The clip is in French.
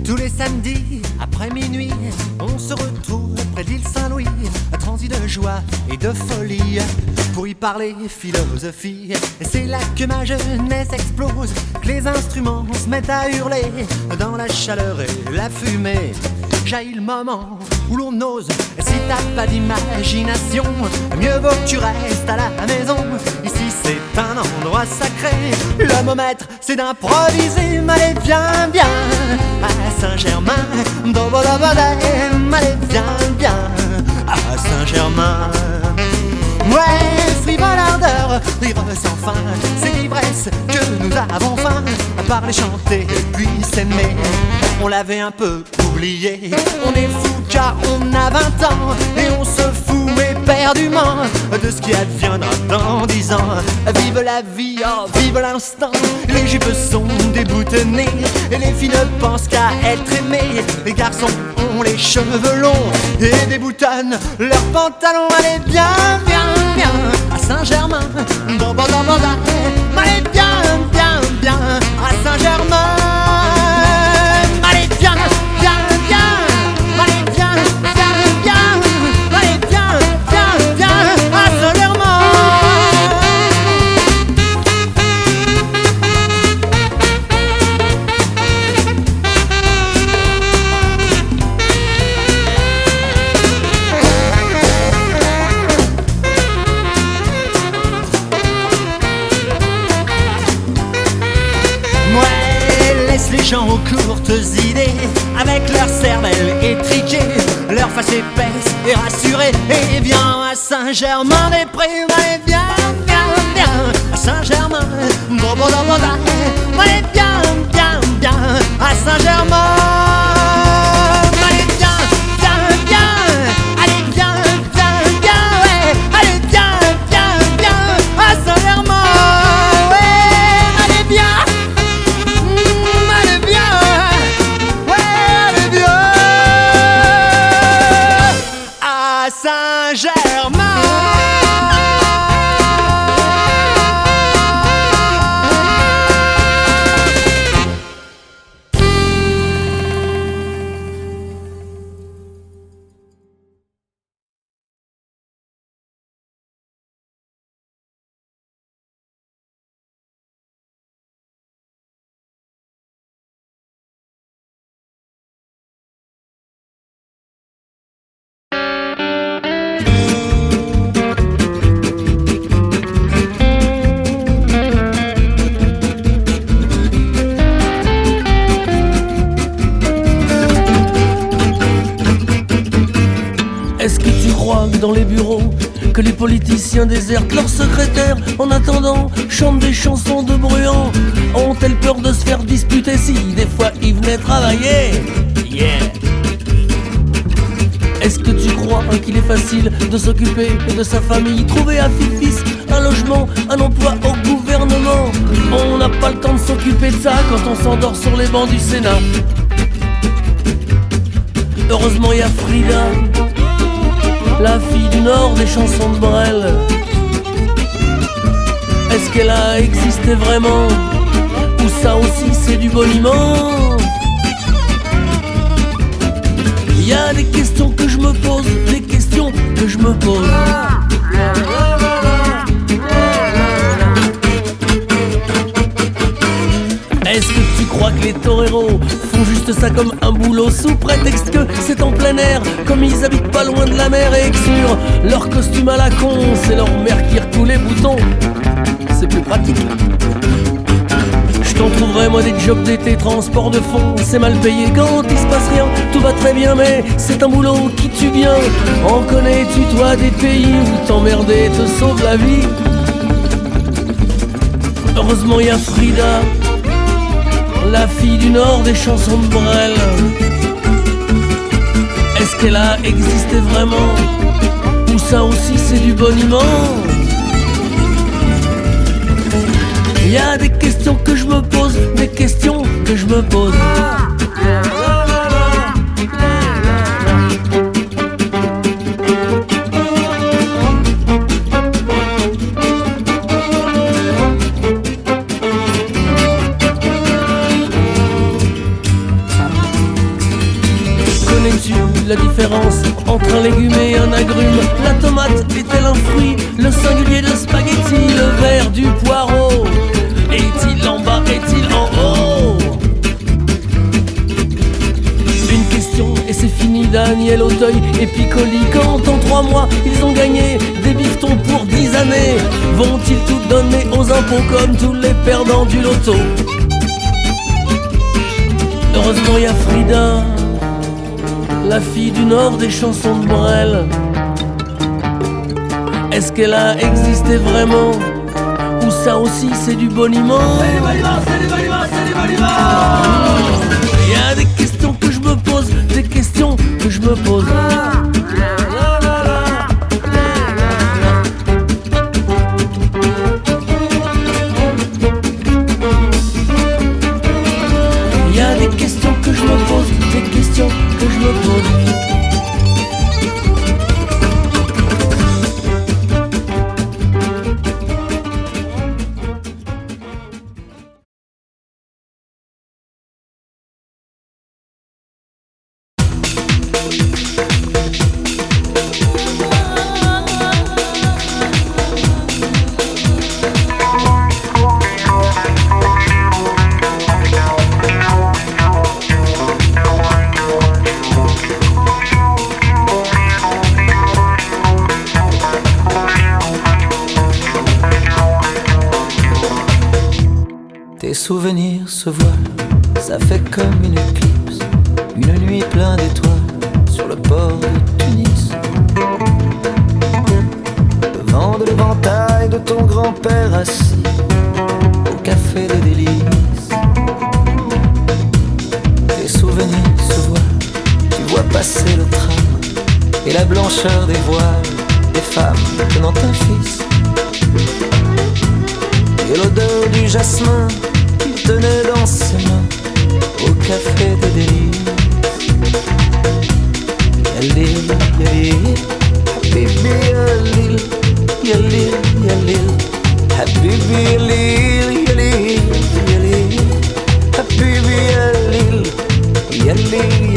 Tous les samedis, après minuit, on se retrouve près de l'île Saint-Louis, transi de joie et de folie, pour y parler philosophie. Et c'est là que ma jeunesse explose, que les instruments se mettent à hurler, dans la chaleur et la fumée. Jaillit le moment où l'on ose, et si t'as pas d'imagination, mieux vaut que tu restes à la maison. Ici c'est un endroit sacré, le mot maître c'est d'improviser. Allez viens, viens à Saint-Germain, allez viens, viens à Saint-Germain. Ouais, frivole ardeur, rire sans fin, c'est l'ivresse que nous avons faim. Parler, chanter et puis s'aimer, on l'avait un peu oublié. On est fou car on a 20 ans, et on se fout éperdument de ce qui adviendra dans 10 ans. Vive la vie, oh, vive l'instant. Les jupes sont déboutonnées, et les filles ne pensent qu'à être aimées. Les garçons ont les cheveux longs et déboutonnent leurs pantalons. Allez viens, viens, viens à Saint-Germain, allez viens, viens, viens à Saint-Germain. Allez viens, viens, viens, allez viens, viens, viens, allez viens, viens, viens à Saint-Germain. Les gens aux courtes idées, avec leur cervelle étriquée, leur face épaisse et rassurée. Et viens à Saint-Germain-des-Prés, allez viens, viens, viens à Saint-Germain, allez viens, viens, viens à Saint-Germain. Allez viens, viens, viens, allez viens, viens, viens, ouais, allez viens, viens, viens à Saint-Germain. Ouais, allez viens. Saint-Germain. Est-ce que tu crois que dans les bureaux, que les politiciens désertent leurs secrétaires, en attendant, chantent des chansons de bruyants? Ont-elles peur de se faire disputer si des fois ils venaient travailler? Yeah. Est-ce que tu crois qu'il est facile de s'occuper de sa famille, trouver à fils un logement, un emploi au gouvernement? On n'a pas le temps de s'occuper de ça quand on s'endort sur les bancs du Sénat. Heureusement il y a Frida, la fille du Nord des chansons de Brel. Est-ce qu'elle a existé vraiment, ou ça aussi c'est du boniment? Il y a des questions que je me pose, des questions que je me pose. Est-ce que tu crois que les toreros font juste ça comme un boulot, sous prétexte que c'est en plein air, comme ils habitent pas loin de la mer, et que sur leur costume à la con, c'est leur mère qui retire les boutons? C'est plus pratique. Je t'en trouverai moi des jobs d'été, transport de fond, c'est mal payé quand il se passe rien, tout va très bien mais c'est un boulot qui tue bien. En connais-tu toi des pays où t'emmerder te sauve la vie? Heureusement il y a Frida, la fille du Nord des chansons de Brel. Est-ce qu'elle a existé vraiment, ou ça aussi c'est du boniment? Il y a des questions que je me pose, des questions que je me pose. légume et un agrume. La tomate est-elle un fruit? Le singulier de spaghetti. Le verre du poireau est-il en bas, est-il en haut? Une question et c'est fini. Daniel Auteuil et Piccoli, quand en 3 mois ils ont gagné des bifetons pour 10 années, vont-ils tout donner aux impôts comme tous les perdants du loto? Heureusement y a Frida, la fille du Nord des chansons de Brel. Est-ce qu'elle a existé vraiment? Ou ça aussi c'est du boniment? C'est du boniment, c'est du boniment, c'est du boniment. Y a des questions que je me pose, des questions que je me pose. Y a des questions que je me pose, des questions que je me pose. Tes souvenirs se voilent, ça fait comme une éclipse, une nuit pleine d'étoiles sur le port de Tunis. Le vent de l'éventail de ton grand-père assis au café des délices. Tes souvenirs se voilent, tu vois passer le tram et la blancheur des voiles des femmes tenant un fils. Et l'odeur du jasmin qu'il tenait dans ses mains au café des délices. Yalil, yalil, habibi yalil, yalil, yalil, habibi yalil, yalil, yalil, habibi yalil, yalil,